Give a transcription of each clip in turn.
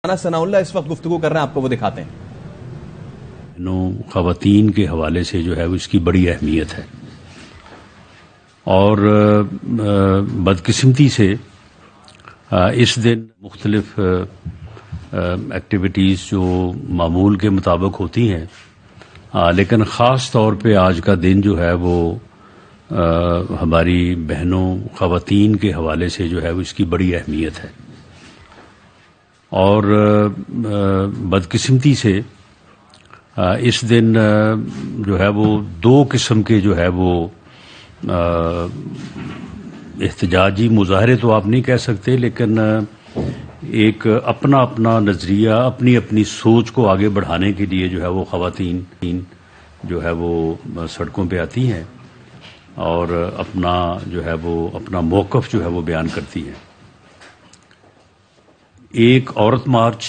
ثناءاللہ اس وقت گفتگو کر رہے ہیں، آپ کو وہ دکھاتے ہیں۔ خواتین کے حوالے سے جو ہے وہ اس کی بڑی اہمیت ہے، اور بدقسمتی سے اس دن مختلف ایکٹیویٹیز جو معمول کے مطابق ہوتی ہیں، لیکن خاص طور پہ آج کا دن جو ہے وہ ہماری بہنوں خواتین کے حوالے سے جو ہے وہ اس کی بڑی اہمیت ہے، اور بدقسمتی سے اس دن جو ہے وہ دو قسم کے جو ہے وہ احتجاجی مظاہرے تو آپ نہیں کہہ سکتے، لیکن ایک اپنا اپنا نظریہ، اپنی اپنی سوچ کو آگے بڑھانے کے لیے جو ہے وہ خواتین جو ہے وہ سڑکوں پہ آتی ہیں اور اپنا جو ہے وہ اپنا موقف جو ہے وہ بیان کرتی ہیں۔ ایک عورت مارچ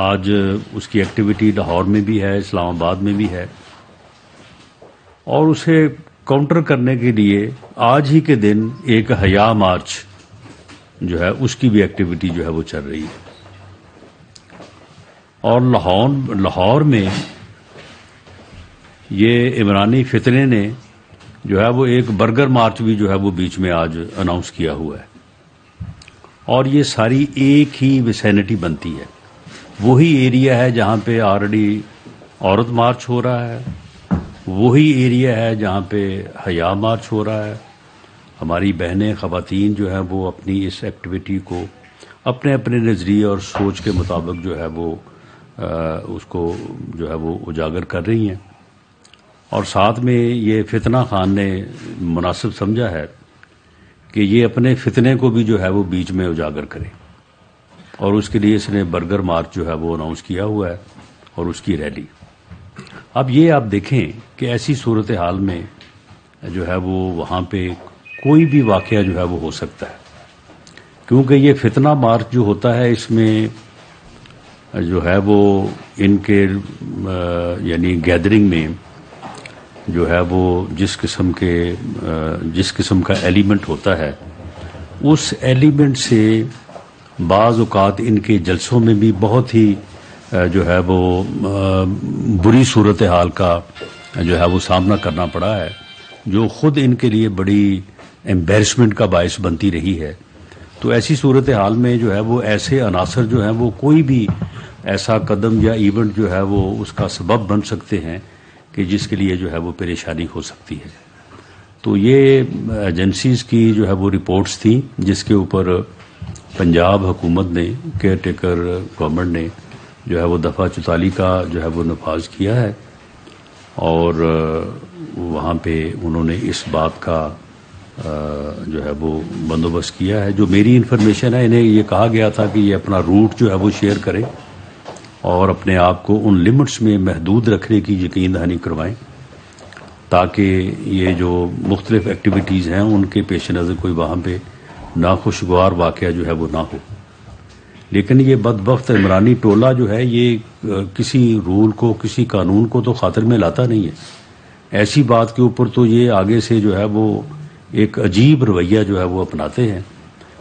آج اس کی ایکٹیویٹی لاہور میں بھی ہے، اسلام آباد میں بھی ہے، اور اسے کاؤنٹر کرنے کے لیے آج ہی کے دن ایک حیا مارچ جو ہے اس کی بھی ایکٹیویٹی جو ہے وہ چل رہی ہے، اور لاہور میں یہ عمرانی فتنے نے جو ہے وہ ایک برگر مارچ بھی جو ہے وہ بیچ میں آج اناؤنس کیا ہوا ہے، اور یہ ساری ایک ہی ویسینٹی بنتی ہے، وہی ایریا ہے جہاں پہ آلریڈی عورت مارچ ہو رہا ہے، وہی ایریا ہے جہاں پہ حیا مارچ ہو رہا ہے۔ ہماری بہنیں خواتین جو ہیں وہ اپنی اس ایکٹیویٹی کو اپنے اپنے نظریے اور سوچ کے مطابق جو ہے وہ اس کو جو ہے وہ اجاگر کر رہی ہیں، اور ساتھ میں یہ فتنہ خان نے مناسب سمجھا ہے کہ یہ اپنے فتنے کو بھی جو ہے وہ بیچ میں اجاگر کرے، اور اس کے لیے اس نے برگر مارچ جو ہے وہ اناؤنس کیا ہوا ہے اور اس کی ریلی۔ اب یہ آپ دیکھیں کہ ایسی صورتحال میں جو ہے وہ وہاں پہ کوئی بھی واقعہ جو ہے وہ ہو سکتا ہے، کیونکہ یہ فتنہ مارچ جو ہوتا ہے اس میں جو ہے وہ ان کے یعنی گیدرنگ میں جو ہے وہ جس قسم کا ایلیمنٹ ہوتا ہے، اس ایلیمنٹ سے بعض اوقات ان کے جلسوں میں بھی بہت ہی جو ہے وہ بری صورتحال کا جو ہے وہ سامنا کرنا پڑا ہے، جو خود ان کے لیے بڑی ایمبیرسمنٹ کا باعث بنتی رہی ہے۔ تو ایسی صورتحال میں جو ہے وہ ایسے عناصر جو ہیں وہ کوئی بھی ایسا قدم یا ایونٹ جو ہے وہ اس کا سبب بن سکتے ہیں کہ جس کے لیے جو ہے وہ پریشانی ہو سکتی ہے۔ تو یہ ایجنسیز کی جو ہے وہ رپورٹس تھیں، جس کے اوپر پنجاب حکومت نے، کیئر ٹیکر گورنمنٹ نے جو ہے وہ دفعہ 44 کا جو ہے وہ نفاذ کیا ہے، اور وہاں پہ انہوں نے اس بات کا جو ہے وہ بندوبست کیا ہے۔ جو میری انفارمیشن ہے، انہیں یہ کہا گیا تھا کہ یہ اپنا روٹ جو ہے وہ شیئر کریں اور اپنے آپ کو ان لمٹس میں محدود رکھنے کی یقین دہانی کروائیں، تاکہ یہ جو مختلف ایکٹیویٹیز ہیں ان کے پیش نظر کوئی وہاں پہ ناخوشگوار واقعہ جو ہے وہ نہ ہو۔ لیکن یہ بدبخت عمرانی ٹولہ جو ہے یہ کسی رول کو، کسی قانون کو تو خاطر میں لاتا نہیں ہے، ایسی بات کے اوپر تو یہ آگے سے جو ہے وہ ایک عجیب رویہ جو ہے وہ اپناتے ہیں،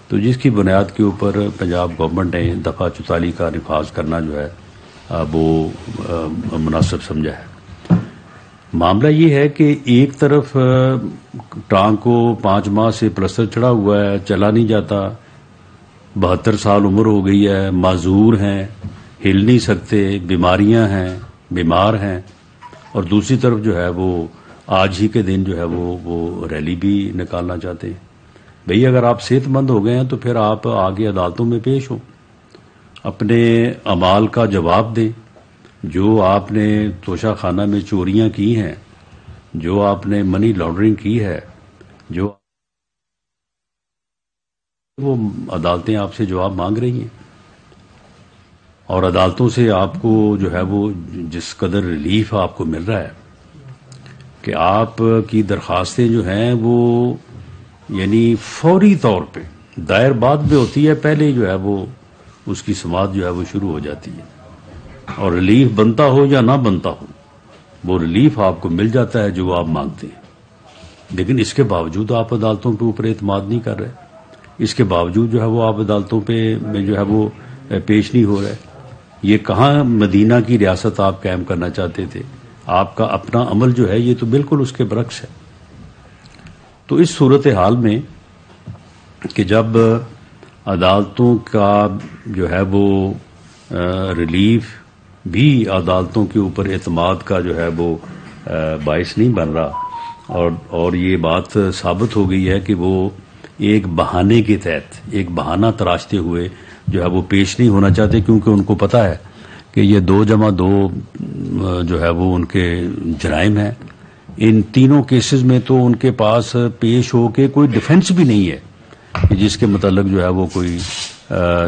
تو جس کی بنیاد کے اوپر پنجاب گورنمنٹ نے دفعہ 44 کا نفاذ کرنا جو ہے وہ مناسب سمجھا ہے۔ معاملہ یہ ہے کہ ایک طرف ٹانگ کو 5 ماہ سے پلسٹر چڑھا ہوا ہے، چلا نہیں جاتا، 72 سال عمر ہو گئی ہے، معذور ہیں، ہل نہیں سکتے، بیماریاں ہیں، بیمار ہیں، اور دوسری طرف جو ہے وہ آج ہی کے دن جو ہے وہ ریلی بھی نکالنا چاہتے ہیں۔ بھئی اگر آپ صحت مند ہو گئے ہیں تو پھر آپ آگے عدالتوں میں پیش ہوں، اپنے اعمال کا جواب دیں، جو آپ نے توشہ خانہ میں چوریاں کی ہیں، جو آپ نے منی لانڈرنگ کی ہے، جو وہ عدالتیں آپ سے جواب مانگ رہی ہیں، اور عدالتوں سے آپ کو جو ہے وہ جس قدر ریلیف آپ کو مل رہا ہے کہ آپ کی درخواستیں جو ہیں وہ یعنی فوری طور پہ دائر بعد میں ہوتی ہے، پہلے جو ہے وہ اس کی سماعت جو ہے وہ شروع ہو جاتی ہے، اور ریلیف بنتا ہو یا نہ بنتا ہو وہ ریلیف آپ کو مل جاتا ہے جو آپ مانگتے ہیں۔ لیکن اس کے باوجود آپ عدالتوں کے اوپر اعتماد نہیں کر رہے، اس کے باوجود جو ہے وہ آپ عدالتوں پہ میں جو ہے وہ پیش نہیں ہو رہا ہے. یہ کہاں مدینہ کی ریاست آپ قائم کرنا چاہتے تھے؟ آپ کا اپنا عمل جو ہے یہ تو بالکل اس کے برعکس ہے. تو اس صورتحال میں کہ جب عدالتوں کا جو ہے وہ ریلیف بھی عدالتوں کے اوپر اعتماد کا جو ہے وہ باعث نہیں بن رہا، اور یہ بات ثابت ہو گئی ہے کہ وہ ایک بہانے کے تحت ایک بہانہ تراشتے ہوئے جو ہے وہ پیش نہیں ہونا چاہتے، کیونکہ ان کو پتا ہے کہ یہ 2+2 جو ہے وہ ان کے جرائم ہیں. ان تینوں کیسز میں تو ان کے پاس پیش ہو کے کوئی ڈیفنس بھی نہیں ہے کہ جس کے متعلق جو ہے وہ کوئی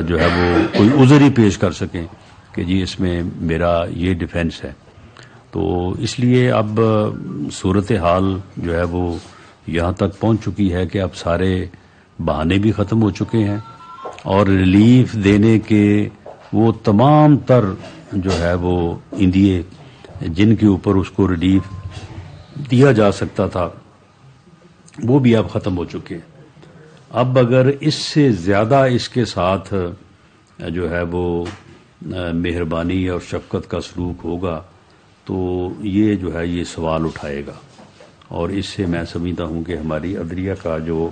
جو ہے وہ کوئی عذر ہی پیش کر سکیں کہ جی اس میں میرا یہ ڈیفنس ہے. تو اس لیے اب صورتحال جو ہے وہ یہاں تک پہنچ چکی ہے کہ اب سارے بہانے بھی ختم ہو چکے ہیں، اور ریلیف دینے کے وہ تمام تر جو ہے وہ اندیے جن کے اوپر اس کو ریلیف دیا جا سکتا تھا وہ بھی اب ختم ہو چکے ہیں. اب اگر اس سے زیادہ اس کے ساتھ جو ہے وہ مہربانی اور شفقت کا سلوک ہوگا تو یہ جو ہے یہ سوال اٹھائے گا، اور اس سے میں سمجھتا ہوں کہ ہماری عدلیہ کا جو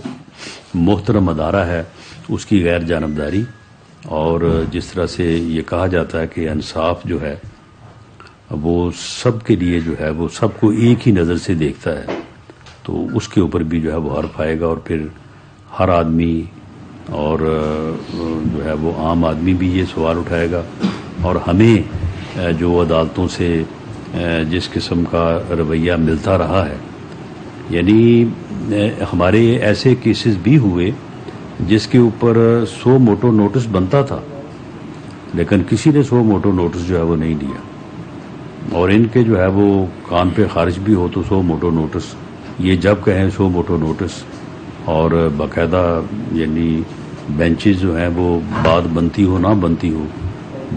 محترم ادارہ ہے اس کی غیر جانبداری، اور جس طرح سے یہ کہا جاتا ہے کہ انصاف جو ہے وہ سب کے لیے جو ہے وہ سب کو ایک ہی نظر سے دیکھتا ہے، تو اس کے اوپر بھی جو ہے وہ حرف آئے گا، اور پھر ہر آدمی اور جو ہے وہ عام آدمی بھی یہ سوال اٹھائے گا. اور ہمیں جو عدالتوں سے جس قسم کا رویہ ملتا رہا ہے، یعنی ہمارے ایسے کیسز بھی ہوئے جس کے اوپر 100 موٹو نوٹس بنتا تھا، لیکن کسی نے 100 موٹو نوٹس جو ہے وہ نہیں دیا، اور ان کے جو ہے وہ کان پہ خارج بھی ہو تو 100 موٹو نوٹس، یہ جب کہیں 100 موٹو نوٹس، اور باقاعدہ یعنی بینچز جو ہیں وہ بات بنتی ہو نہ بنتی ہو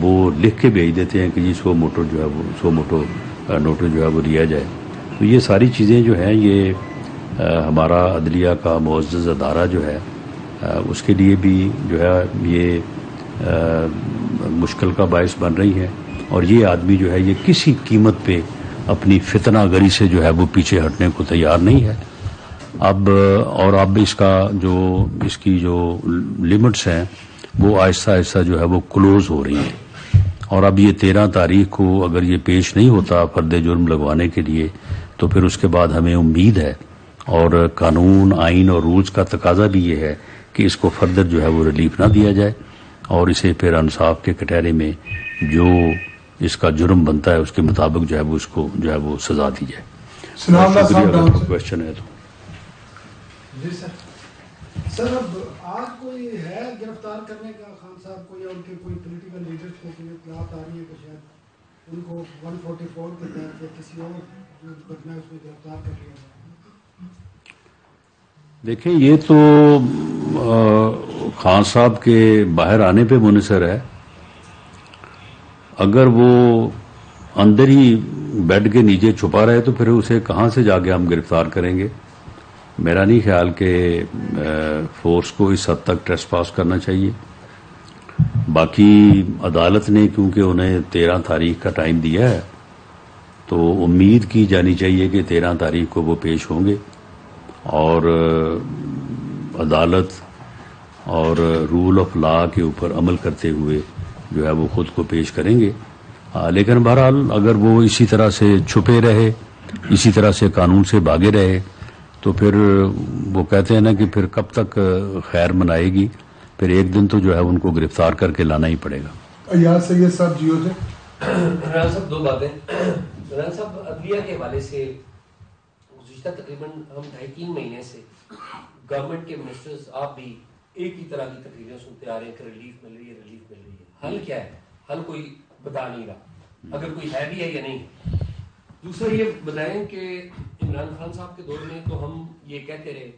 وہ لکھ کے بھیج دیتے ہیں کہ جی 100 موٹو جو ہے وہ 100 موٹو نوٹس جو ہے وہ لیا جائے. تو یہ ساری چیزیں جو ہیں یہ ہمارا عدلیہ کا معزز ادارہ جو ہے اس کے لیے بھی جو ہے یہ مشکل کا باعث بن رہی ہے، اور یہ آدمی جو ہے یہ کسی قیمت پہ اپنی فتنہ گری سے جو ہے وہ پیچھے ہٹنے کو تیار نہیں ہے. اب اس کا جو اس کی جو لمٹس ہیں وہ آہستہ آہستہ جو ہے وہ کلوز ہو رہی ہیں، اور اب یہ 13 تاریخ کو اگر یہ پیش نہیں ہوتا فرد جرم لگوانے کے لیے تو پھر اس کے بعد ہمیں امید ہے، اور قانون آئین اور رولز کا تقاضا بھی یہ ہے کہ اس کو فردر جو ہے وہ ریلیف نہ دیا جائے، اور اسے پھر انصاف کے کٹہرے میں جو اس کا جرم بنتا ہے اس کے مطابق جو ہے وہ اس کو جو ہے وہ سزا دی جائے. شکریہ. اگر کوئی کوشچن ہے تو جی سر اب آج کوئی ہے گرفتار کرنے کا خان صاحب کو، یا ان کے کوئی پولیٹیکل لیڈرز کو کوئی اطلاعات آ رہی ہے کہ شاید ان کو 144 کے تحت یا کسی اور جو گھٹنا اس میں گرفتار کر لیا جائے؟ دیکھیں یہ تو خان صاحب کے باہر آنے پہ منحصر ہے. اگر وہ اندر ہی بیڈ کے نیچے چھپا رہے تو پھر اسے کہاں سے جا کے ہم گرفتار کریں گے؟ میرا نہیں خیال کہ فورس کو اس حد تک ٹریس پاس کرنا چاہیے. باقی عدالت نے کیونکہ انہیں 13 تاریخ کا ٹائم دیا ہے تو امید کی جانی چاہیے کہ 13 تاریخ کو وہ پیش ہوں گے، اور عدالت اور رول آف لا کے اوپر عمل کرتے ہوئے جو ہے وہ خود کو پیش کریں گے. لیکن بہرحال اگر وہ اسی طرح سے چھپے رہے، اسی طرح سے قانون سے بھاگے رہے تو پھر وہ کہتے ہیں نا کہ پھر کب تک خیر منائے گی، پھر ایک دن تو جو ہے ان کو گرفتار کر کے لانا ہی پڑے گا. ایاز سید صاحب جیو سے عمران صاحب دو باتیں. عمران صاحب عدلیہ کے حوالے سے گزشتہ تقریباً ہم 2.5-3 مہینے سے گورنمنٹ کے منسٹرز آپ بھی ایک ہی طرح کی تقریریں سنتے آ رہے ہیں کہ ریلیف مل رہی ہے، ریلیف مل رہی ہے. حل کیا ہے؟ حل کوئی بتا نہیں رہا، اگر کوئی ہے بھی ہے یا نہیں. دوسرا یہ بتائیں کہ عمران خان صاحب کے دور میں تو ہم یہ کہتے رہے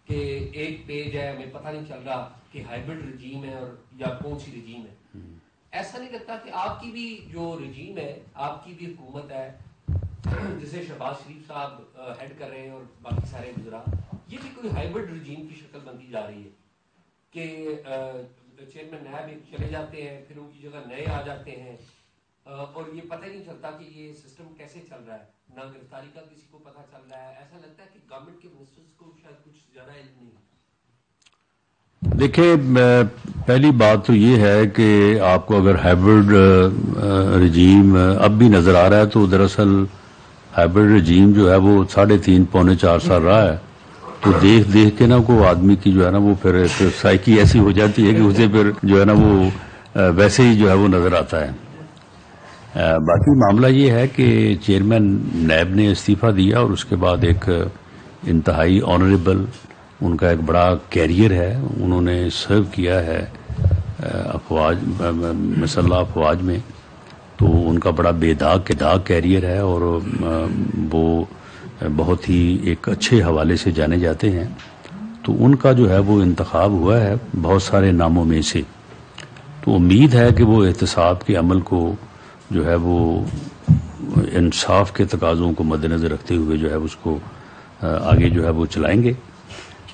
کہ ایک پیج ہے، ہمیں پتہ نہیں چل رہا کہ ہائبرڈ رجیم ہے اور یا کون سی رجیم ہے. ایسا نہیں لگتا کہ آپ کی بھی جو رجیم ہے، آپ کی بھی حکومت ہے جسے شہباز شریف صاحب ہیڈ کر رہے ہیں اور باقی سارے وزراء، یہ بھی کوئی ہائبرڈ رجیم کی شکل بنتی جا رہی ہے کہ چیئرمین نائب چلے جاتے ہیں, پھر ان کی جگہ نئے آ جاتے ہیں, اور یہ پتہ ہی نہیں چلتا کہ یہ سسٹم کیسے چل رہا ہے, نہ گرفتاری کا کسی کو پتہ چل رہا ہے. ایسا لگتا ہے کہ گورنمنٹ کے منسٹرز کو شاید کچھ زیادہ علم نہیں. دیکھیں, پہلی بات تو یہ ہے کہ آپ کو اگر ہائبرڈ رجیم اب بھی نظر آ رہا ہے تو دراصل ہائبرڈ رجیم جو ہے وہ 3.5 پونے 4 سال رہا ہے. تو دیکھ دیکھ کے نا کو آدمی کی جو ہے نا وہ پھر سائیکی ایسی ہو جاتی ہے کہ اسے پھر جو ہے نا وہ ویسے ہی جو ہے وہ نظر آتا ہے. باقی معاملہ یہ ہے کہ چیئرمین نیب نے استعفیٰ دیا اور اس کے بعد ایک انتہائی آنریبل ان کا ایک بڑا کیریئر ہے, انہوں نے سرو کیا ہے افواج مسلح افواج میں, تو ان کا بڑا بے داغ کیریئر ہے اور وہ بہت ہی ایک اچھے حوالے سے جانے جاتے ہیں. تو ان کا جو ہے وہ انتخاب ہوا ہے بہت سارے ناموں میں سے. تو امید ہے کہ وہ احتساب کے عمل کو جو ہے وہ انصاف کے تقاضوں کو مد نظر رکھتے ہوئے جو ہے اس کو آگے جو ہے وہ چلائیں گے.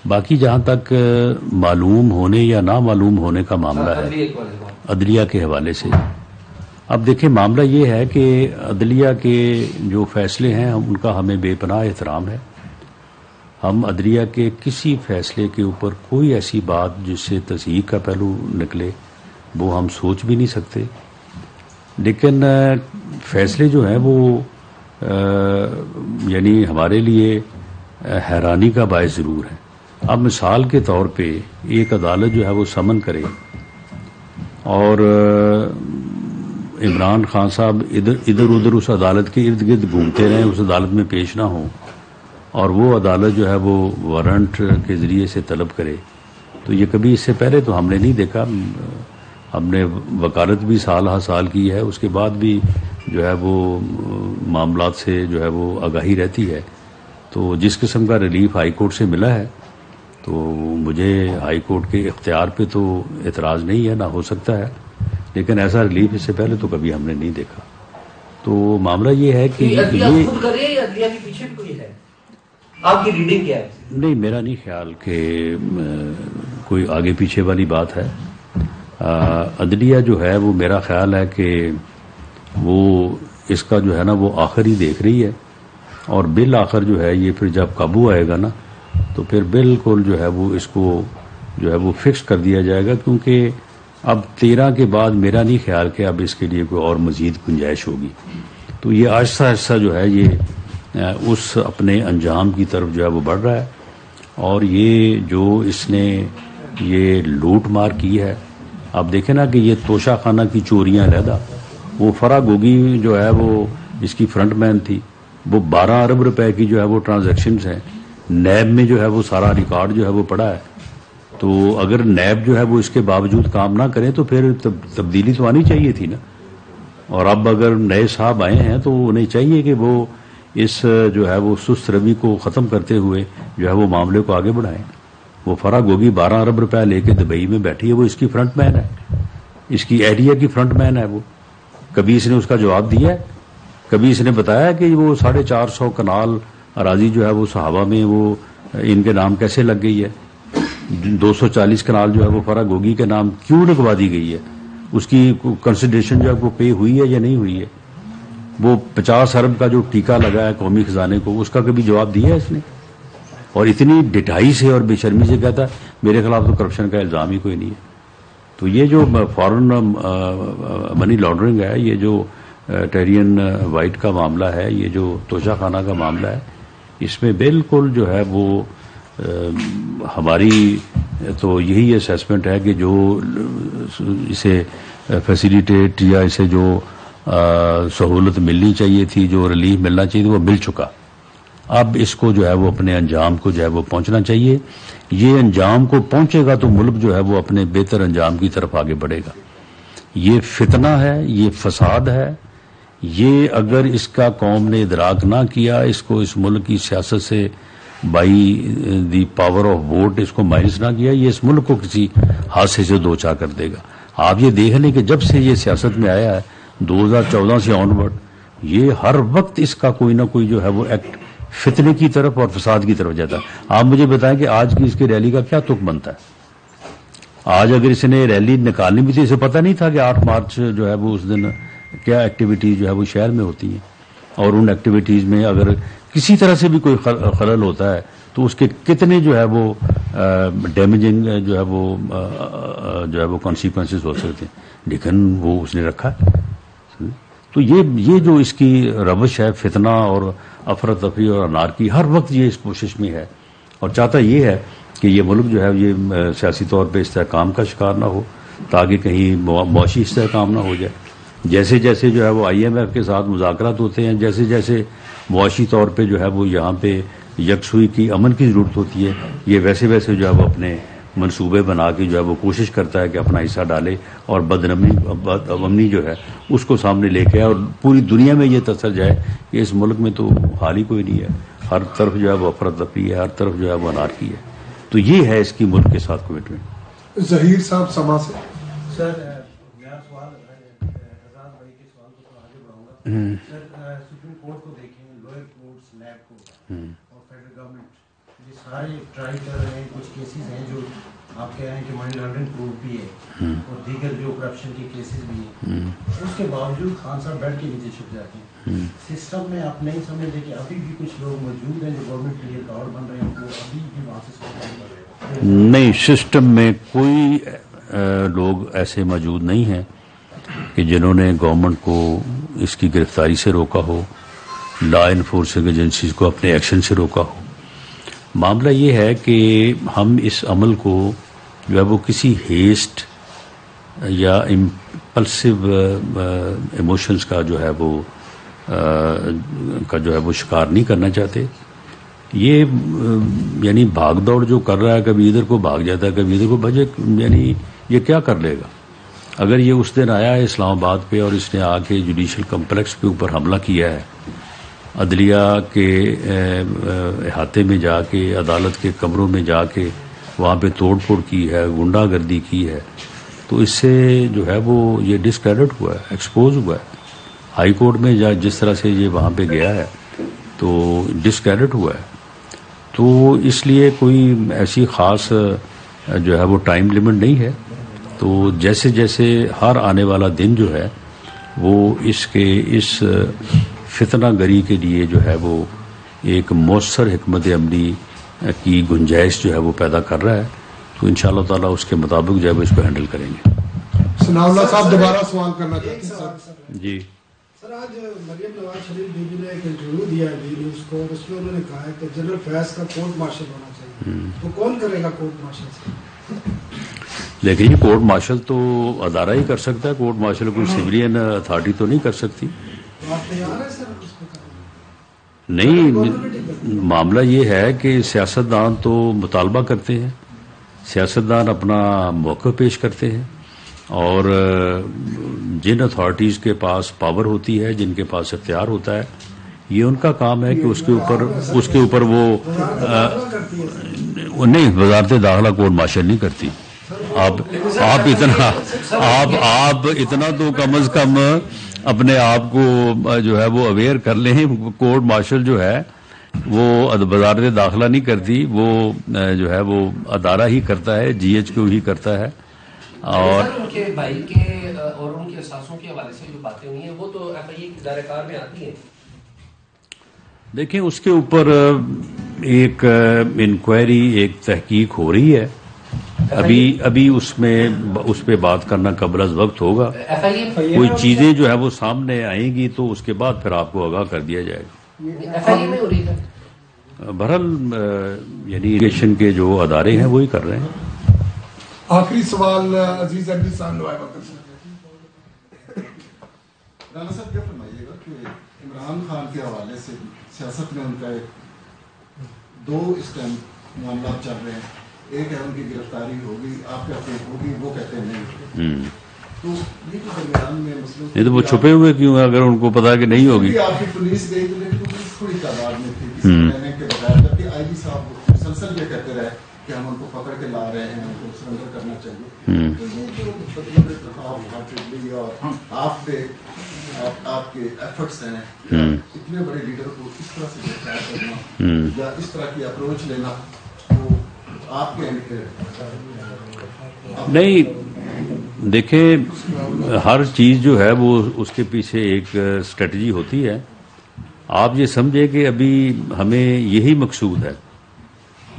باقی جہاں تک معلوم ہونے یا نہ معلوم ہونے کا معاملہ ہے عدلیہ کے حوالے سے, اب دیکھیں معاملہ یہ ہے کہ عدلیہ کے جو فیصلے ہیں ان کا ہمیں بے پناہ احترام ہے. ہم عدلیہ کے کسی فیصلے کے اوپر کوئی ایسی بات جس سے تصحیح کا پہلو نکلے وہ ہم سوچ بھی نہیں سکتے, لیکن فیصلے جو ہیں وہ یعنی ہمارے لیے حیرانی کا باعث ضرور ہے. اب مثال کے طور پہ ایک عدالت جو ہے وہ سمن کرے اور عمران خان صاحب ادھر ادھر اس عدالت کے ارد گرد گھومتے رہیں, اس عدالت میں پیش نہ ہوں, اور وہ عدالت جو ہے وہ وارنٹ کے ذریعے سے طلب کرے. تو یہ کبھی اس سے پہلے تو ہم نے نہیں دیکھا. ہم نے وکالت بھی سال ہر سال کی ہے, اس کے بعد بھی جو ہے وہ معاملات سے جو ہے وہ آگاہی رہتی ہے. تو جس قسم کا ریلیف ہائی کورٹ سے ملا ہے تو مجھے ہائی کورٹ کے اختیار پہ تو اعتراض نہیں ہے, نہ ہو سکتا ہے, لیکن ایسا ریلیف اس سے پہلے تو کبھی ہم نے نہیں دیکھا. تو معاملہ یہ ہے کہ یہ خود کر رہے ہیں یا عدلیہ کے پیچھے بھی کوئی ہے؟ آپ کی ریڈنگ کیا ہے؟ نہیں, میرا نہیں خیال کہ کوئی آگے پیچھے والی بات ہے. عدلیہ جو ہے وہ میرا خیال ہے کہ وہ اس کا جو ہے نا وہ آخر ہی دیکھ رہی ہے, اور بالآخر جو ہے یہ پھر جب قابو آئے گا نا تو پھر بالکل جو ہے وہ اس کو جو ہے وہ فکس کر دیا جائے گا, کیونکہ اب 13 کے بعد میرا نہیں خیال کہ اب اس کے لیے کوئی اور مزید گنجائش ہوگی. تو یہ آہستہ آہستہ جو ہے یہ اس اپنے انجام کی طرف جو ہے وہ بڑھ رہا ہے. اور یہ جو اس نے یہ لوٹ مار کی ہے, آپ دیکھیں نا کہ یہ توشہ خانہ کی چوریاں علیحدہ, وہ فرا گوگی جو ہے وہ اس کی فرنٹ مین تھی, وہ 12 ارب روپے کی جو ہے وہ ٹرانزیکشنز ہیں. نیب میں جو ہے وہ سارا ریکارڈ جو ہے وہ پڑا ہے. تو اگر نیب جو ہے وہ اس کے باوجود کام نہ کریں تو پھر تبدیلی تو آنی چاہیے تھی نا. اور اب اگر نئے صاحب آئے ہیں تو انہیں چاہیے کہ وہ اس جو ہے وہ سست روی کو ختم کرتے ہوئے جو ہے وہ معاملے کو آگے بڑھائیں. وہ فرا گوگی 12 ارب روپے لے کے دبئی میں بیٹھی ہے, وہ اس کی فرنٹ مین ہے, اس کی ایریا کی فرنٹ مین ہے. وہ کبھی اس نے اس کا جواب دیا ہے؟ کبھی اس نے بتایا کہ وہ 450 کنال اراضی جو ہے وہ صحابہ میں وہ ان کے نام کیسے لگ گئی ہے؟ 240 کنال جو ہے وہ فرا گوگی کے نام کیوں لگوا دی گئی ہے؟ اس کی کنسیڈریشن جو ہے وہ پے ہوئی ہے یا نہیں ہوئی ہے؟ وہ 50 ارب کا جو ٹیکہ لگا ہے قومی خزانے کو, اس کا کبھی جواب دیا ہے اس نے؟ اور اتنی ڈٹائی سے اور بے شرمی سے کہتا ہے میرے خلاف تو کرپشن کا الزام ہی کوئی نہیں ہے. تو یہ جو فارن منی لانڈرنگ ہے, یہ جو ٹیرین وائٹ کا معاملہ ہے, یہ جو توشہ خانہ کا معاملہ ہے, اس میں بالکل جو ہے وہ ہماری تو یہی اسیسمنٹ ہے کہ جو اسے فیسیلیٹیٹ یا اسے جو سہولت ملنی چاہیے تھی, جو ریلیف ملنا چاہیے تھی, وہ مل چکا. اب اس کو جو ہے وہ اپنے انجام کو جو ہے وہ پہنچنا چاہیے. یہ انجام کو پہنچے گا تو ملک جو ہے وہ اپنے بہتر انجام کی طرف آگے بڑھے گا. یہ فتنہ ہے, یہ فساد ہے, یہ اگر اس کا قوم نے ادراک نہ کیا, اس کو اس ملک کی سیاست سے by the power of vote اس کو مائنس نہ کیا, یہ اس ملک کو کسی حادثے سے دوچار کر دے گا. آپ یہ دیکھ لیں کہ جب سے یہ سیاست میں آیا ہے 2014 سے آنورڈ, یہ ہر وقت اس کا کوئی نہ کوئی جو ہے وہ ایکٹ فتنے کی طرف اور فساد کی طرف جاتا ہے. آپ مجھے بتائیں کہ آج کی اس کی ریلی کا کیا تک بنتا ہے؟ آج اگر اس نے ریلی نکالنی بھی تھی، اسے پتہ نہیں تھا کہ 8 مارچ جو ہے وہ اس دن کیا ایکٹیویٹیز جو ہے وہ شہر میں ہوتی ہیں، اور ان ایکٹیویٹیز میں اگر کسی طرح سے بھی کوئی خلل ہوتا ہے تو اس کے کتنے جو ہے وہ ڈیمیجنگ جو ہے وہ کانسیکوینسز ہو سکتے ہیں، لیکن وہ اس نے رکھا. تو یہ جو اس کی روش ہے فتنہ اور افراتفری اور انارکی، ہر وقت یہ اس کوشش میں ہے اور چاہتا یہ ہے کہ یہ ملک جو ہے یہ سیاسی طور پہ استحکام کا شکار نہ ہو، تاکہ کہیں معاشی استحکام نہ ہو جائے. جیسے جیسے جو ہے وہ IMF کے ساتھ مذاکرات ہوتے ہیں، جیسے جیسے معاشی طور پہ جو ہے وہ یہاں پہ یکسوئی کی امن کی ضرورت ہوتی ہے، یہ ویسے ویسے جو ہے وہ اپنے منصوبے بنا کے جو ہے وہ کوشش کرتا ہے کہ اپنا حصہ ڈالے اور بدامنی جو ہے اس کو سامنے لے کے آئے اور پوری دنیا میں یہ تاثر جائے کہ اس ملک میں تو حال ہی کوئی نہیں ہے، ہر طرف جو ہے وہ افراتفری ہے، ہر طرف جو ہے وہ انارکی ہے. تو یہ ہے اس کی ملک کے ساتھ کمٹمنٹ. ظہیر صاحب سما سے. سر میرا سوال اعزاز بھائی کے سوال کو تو آگے بڑھاؤں گا. سر سپریم کورٹ کو دیکھیں، لوئر کورٹس، نیب کو اور فیڈرل گورنمنٹ، یہ سارے ٹرائی کر رہے ہیں. کچھ کیسز ہیں جو آپ کہہ رہے ہیں کہ منی لانڈرنگ پروف بھی ہے اور دیگر جو کرپشن کے کیسز بھی ہیں، اس کے باوجود خان صاحب بیڈ کے نیچے چھپ جاتے ہیں. سسٹم میں آپ نہیں سمجھتے کہ ابھی بھی کچھ لوگ موجود ہیں جو گورنمنٹ کے لیے کاوڑ بن رہے ہیں، وہ ابھی بھی وہاں سے سوال کر رہے ہیں؟ نہیں، سسٹم میں کوئی لوگ ایسے موجود نہیں ہیں کہ جنہوں نے گورنمنٹ کو اس کی گرفتاری سے روکا ہو، لا انفورسنگ ایجنسیز کو اپنے ایکشن سے روکا ہو. معاملہ یہ ہے کہ ہم اس عمل کو جو ہے وہ کسی ہیسٹ یا امپلسو ایموشنز کا جو ہے وہ شکار نہیں کرنا چاہتے. یہ یعنی بھاگ دوڑ جو کر رہا ہے، کبھی ادھر کو بھاگ جاتا ہے، کبھی ادھر کو بھجے، یعنی یہ کیا کر لے گا؟ اگر یہ اس دن آیا ہے اسلام آباد پہ اور اس نے آ کے جوڈیشل کمپلیکس کے اوپر حملہ کیا ہے، عدلیہ کے احاطے میں جا کے، عدالت کے کمروں میں جا کے وہاں پہ توڑ پھوڑ کی ہے، غنڈہ گردی کی ہے، تو اس سے جو ہے وہ یہ ڈسکریڈٹ ہوا ہے، ایکسپوز ہوا ہے. ہائی کورٹ میں جس طرح سے یہ وہاں پہ گیا ہے تو ڈسکریڈٹ ہوا ہے. تو اس لیے کوئی ایسی خاص جو ہے وہ ٹائم لیمٹ نہیں ہے. تو جیسے جیسے ہر آنے والا دن جو ہے وہ اس فتنہ گری کے لیے جو ہے وہ ایک مؤثر حکمت عملی کی گنجائش جو ہے وہ پیدا کر رہا ہے. تو انشاءاللہ تعالیٰ اس کے مطابق جو ہے وہ اس کو ہینڈل کریں گے. ثناء اللہ صاحب دوبارہ سوال کرنا چاہتے ہیں. جی سر، آج مریم نواز شریف بی بی نے ایک انٹرویو دیا ہے بی نیوز کو، اور اس میں انہوں نے کہا ہے کہ جنرل فیض کا کورٹ مارشل ہونا چاہیے. تو کون کرے گا کورٹ مارشل؟ لیکن یہ کورٹ مارشل تو ادارہ ہی کر سکتا ہے، کورٹ مارشل کوئی سویلین اتھارٹی تو نہیں کر سکتی. آپ تیار ہیں سر اس کو کرنے؟ نہیں، معاملہ یہ ہے کہ سیاستدان تو مطالبہ کرتے ہیں، سیاستدان اپنا موقع پیش کرتے ہیں، اور جن اتھارٹیز کے پاس پاور ہوتی ہے، جن کے پاس اختیار ہوتا ہے، یہ ان کا کام ہے کہ اس کے اوپر وہ نہیں، وزارت داخلہ کورٹ مارشل نہیں کرتی. آپ اتنا تو کم از کم اپنے آپ کو جو ہے وہ اویئر کر لیں. کورٹ مارشل جو ہے وہ وزارت داخلہ نہیں کرتی، وہ جو ہے وہ ادارہ ہی کرتا ہے، GH ہی کرتا ہے. اور ان کے بھائی کے اور ان کے ساسوں کے حوالے سے جو باتیں ہوئی ہیں وہ تو FIA کی دائرہ کار میں آتی ہیں. دیکھیں، اس کے اوپر ایک انکوائری، ایک تحقیق ہو رہی ہے. ابھی اس پہ بات کرنا قبل از وقت ہوگا. کوئی چیزیں جو ہے وہ سامنے آئیں گی تو اس کے بعد پھر آپ کو آگاہ کر دیا جائے گا. FIA میں ہو رہی ہے. بہرحال یعنی ایجوکیشن کے جو ادارے ہیں وہی کر رہے ہیں. آخری سوال عزیز احمدی صاحب نوائے وقت سے. رانا صاحب کیا فرمائیے گا کہ عمران خان کے حوالے سے سیاست میں ان کا دو اس ٹائم معاملات چل رہے ہیں. ایک ہے ان کی گرفتاری ہوگی، آپ کہتے ہیں ہوگی، وہ کہتے ہیں نہیں. تو یہ جو درمیان میں مسئلہ نہیں تو وہ چھپے ہوئے کیوں ہیں اگر ان کو پتا کہ نہیں ہوگی؟ آپ کی پولیس گئی تو تھوڑی تعداد میں تھی کہنے کے بغیر، جبکہ IG صاحب مسلسل یہ کہتے رہے کہ ہم ان کو پکڑ کے لا رہے ہیں، ان کو سرنڈر کرنا چاہیے. تو یہ جو مطلب اور آپ پہ آپ کے ایفرٹس ہیں، اتنے بڑے لیڈر کو اس طرح سے گرفتار کرنا یا اس طرح کی اپروچ لینا، وہ آپ کے اینڈ پہ؟ نہیں دیکھیں، ہر چیز جو ہے وہ اس کے پیچھے ایک اسٹریٹجی ہوتی ہے. آپ یہ سمجھے کہ ابھی ہمیں یہی مقصود ہے،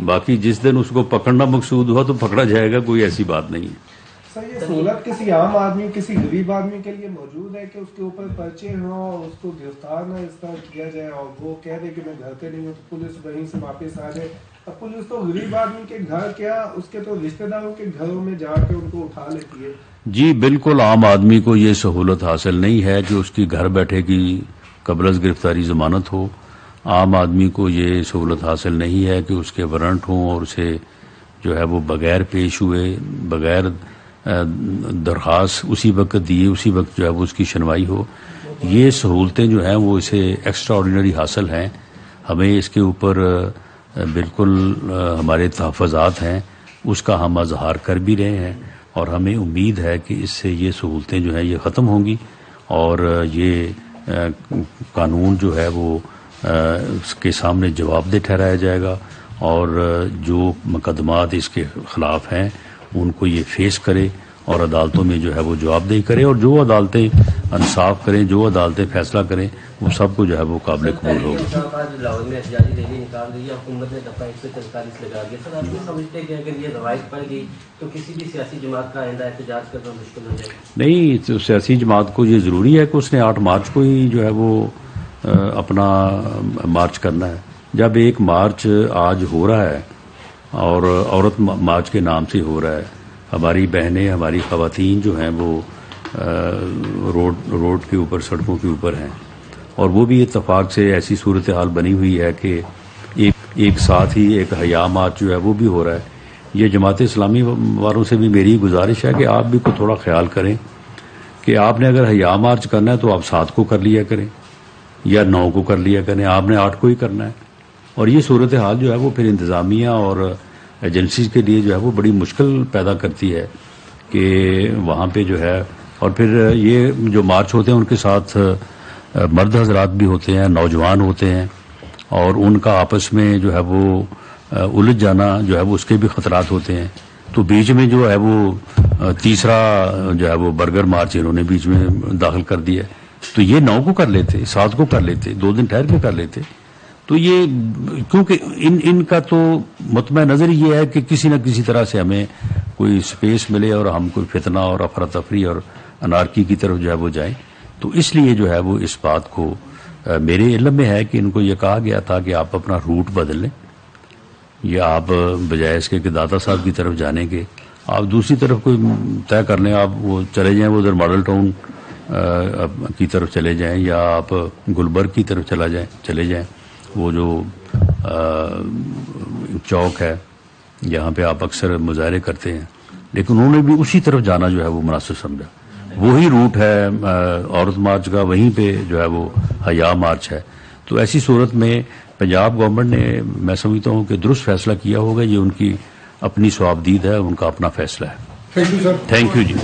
باقی جس دن اس کو پکڑنا مقصود ہوا تو پکڑا جائے گا، کوئی ایسی بات نہیں ہے. سر یہ سہولت کسی عام آدمی، کسی غریب آدمی کے لیے موجود ہے کہ اس کے اوپر پرچے ہوں، اس کو گرفتار نہ اس طرح کیا جائے اور وہ کہہ دے کہ میں گھر پہ نہیں ہوں تو پولیس وہیں سے واپس آ جائے؟ اب پولیس تو غریب آدمی کے گھر کیا، اس کے تو رشتہ داروں کے گھروں میں جا کے ان کو اٹھا لیتی ہے. جی بالکل، عام آدمی کو یہ سہولت حاصل نہیں ہے کہ اس کی گھر بیٹھے کی قبل از گرفتاری ضمانت ہو. عام آدمی کو یہ سہولت حاصل نہیں ہے کہ اس کے وارنٹ ہوں اور اسے جو ہے وہ بغیر پیش ہوئے، بغیر درخواست اسی وقت دیے، اسی وقت جو ہے وہ اس کی سنوائی ہو. یہ سہولتیں جو ہیں وہ اسے ایکسٹرا آرڈینری حاصل ہیں. ہمیں اس کے اوپر بالکل ہمارے تحفظات ہیں، اس کا ہم اظہار کر بھی رہے ہیں، اور ہمیں امید ہے کہ اس سے یہ سہولتیں جو ہیں یہ ختم ہوں گی اور یہ قانون جو ہے وہ اس کے سامنے جواب دہ ٹھہرایا جائے گا، اور جو مقدمات اس کے خلاف ہیں ان کو یہ فیس کرے اور عدالتوں میں جو ہے وہ جواب دہی کرے، اور جو عدالتیں انصاف کریں، جو عدالتیں فیصلہ کریں، وہ سب کو جو ہے وہ قابل قبول ہوگی. لاہور میں احتجاجی ریلی نکال رہی ہے حکومت نے، دفعہ 144 لگا دیا. سر آپ یہ سمجھتے ہیں کہ اگر یہ روایت پڑ گئی تو کسی بھی سیاسی جماعت کا آئندہ احتجاج کرنا مشکل ہو جائے گا؟ نہیں، تو سیاسی جماعت کو یہ ضروری ہے کہ اس نے 8 مارچ کو ہی جو ہے وہ اپنا مارچ کرنا ہے. جب ایک مارچ آج ہو رہا ہے اور عورت مارچ کے نام سے ہو رہا ہے، ہماری بہنیں، ہماری خواتین جو ہیں وہ روڈ کے اوپر، سڑکوں کے اوپر ہیں، اور وہ بھی اتفاق سے ایسی صورتحال بنی ہوئی ہے کہ ایک ساتھ ہی ایک حیا مارچ جو ہے وہ بھی ہو رہا ہے. یہ جماعت اسلامی والوں سے بھی میری گزارش ہے کہ آپ بھی کوئی تھوڑا خیال کریں کہ آپ نے اگر حیا مارچ کرنا ہے تو آپ 7 کو کر لیا کریں یا 9 کو کر لیا کریں، آپ نے 8 کو ہی کرنا ہے. اور یہ صورتحال جو ہے وہ پھر انتظامیہ اور ایجنسیز کے لیے جو ہے وہ بڑی مشکل پیدا کرتی ہے کہ وہاں پہ جو ہے، اور پھر یہ جو مارچ ہوتے ہیں ان کے ساتھ مرد حضرات بھی ہوتے ہیں، نوجوان ہوتے ہیں، اور ان کا آپس میں جو ہے وہ الجھ جانا جو ہے وہ اس کے بھی خطرات ہوتے ہیں. تو بیچ میں جو ہے وہ تیسرا جو ہے وہ برگر مارچ انہوں نے بیچ میں داخل کر دیا. تو یہ 9 کو کر لیتے، 7 کو کر لیتے، 2 دن ٹھہر کے کر لیتے. تو یہ کیونکہ ان کا تو مطمع نظر یہ ہے کہ کسی نہ کسی طرح سے ہمیں کوئی سپیس ملے اور ہم کوئی فتنہ اور افراتفری اور انارکی کی طرف جو ہے وہ جائیں. تو اس لیے جو ہے وہ اس بات کو میرے علم میں ہے کہ ان کو یہ کہا گیا تھا کہ آپ اپنا روٹ بدل لیں، یا آپ بجائے اس کے کہ داتا صاحب کی طرف جانے کے آپ دوسری طرف کوئی طے کر لیں، آپ وہ چلے جائیں، وہ ادھر ماڈل ٹاؤن کی طرف چلے جائیں، یا آپ گلبرگ کی طرف چلے جائیں، وہ جو چوک ہے یہاں پہ آپ اکثر مظاہرے کرتے ہیں. لیکن انہوں نے بھی اسی طرف جانا جو ہے وہ مناسب سمجھا. وہی روٹ ہے عورت مارچ کا، وہیں پہ جو ہے وہ حیا مارچ ہے. تو ایسی صورت میں پنجاب گورنمنٹ نے، میں سمجھتا ہوں کہ درست فیصلہ کیا ہوگا. یہ ان کی اپنی ثوابدید ہے، ان کا اپنا فیصلہ ہے. Thank you sir. Thank you جی.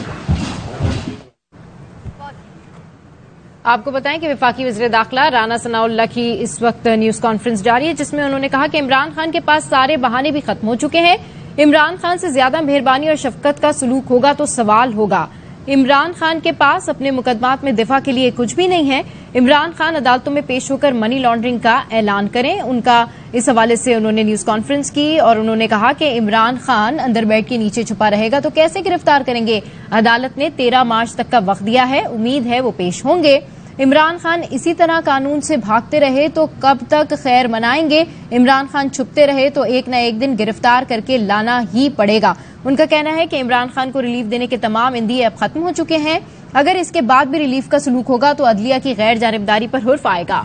آپ کو بتائیں کہ وفاقی وزیر داخلہ رانا ثناء اللہ کی اس وقت نیوز کانفرنس جاری ہے، جس میں انہوں نے کہا کہ عمران خان کے پاس سارے بہانے بھی ختم ہو چکے ہیں. عمران خان سے زیادہ مہربانی اور شفقت کا سلوک ہوگا تو سوال ہوگا. عمران خان کے پاس اپنے مقدمات میں دفاع کے لیے کچھ بھی نہیں ہے. عمران خان عدالتوں میں پیش ہو کر منی لانڈرنگ کا اعلان کریں. ان کا اس حوالے سے انہوں نے نیوز کانفرنس کی اور انہوں نے کہا کہ عمران خان اندر بیڈ کے نیچے چھپا رہے گا تو کیسے گرفتار کریں گے. عدالت نے 13 مارچ تک کا وقت دیا ہے، امید ہے وہ پیش ہوں گے. عمران خان اسی طرح قانون سے بھاگتے رہے تو کب تک خیر منائیں گے. عمران خان چھپتے رہے تو ایک نہ ایک دن گرفتار کر کے لانا ہی پڑے گا. ان کا کہنا ہے کہ عمران خان کو ریلیف دینے کے تمام اندیے اب ختم ہو چکے ہیں. اگر اس کے بعد بھی ریلیف کا سلوک ہوگا تو عدلیہ کی غیر جانبداری پر حرف آئے گا.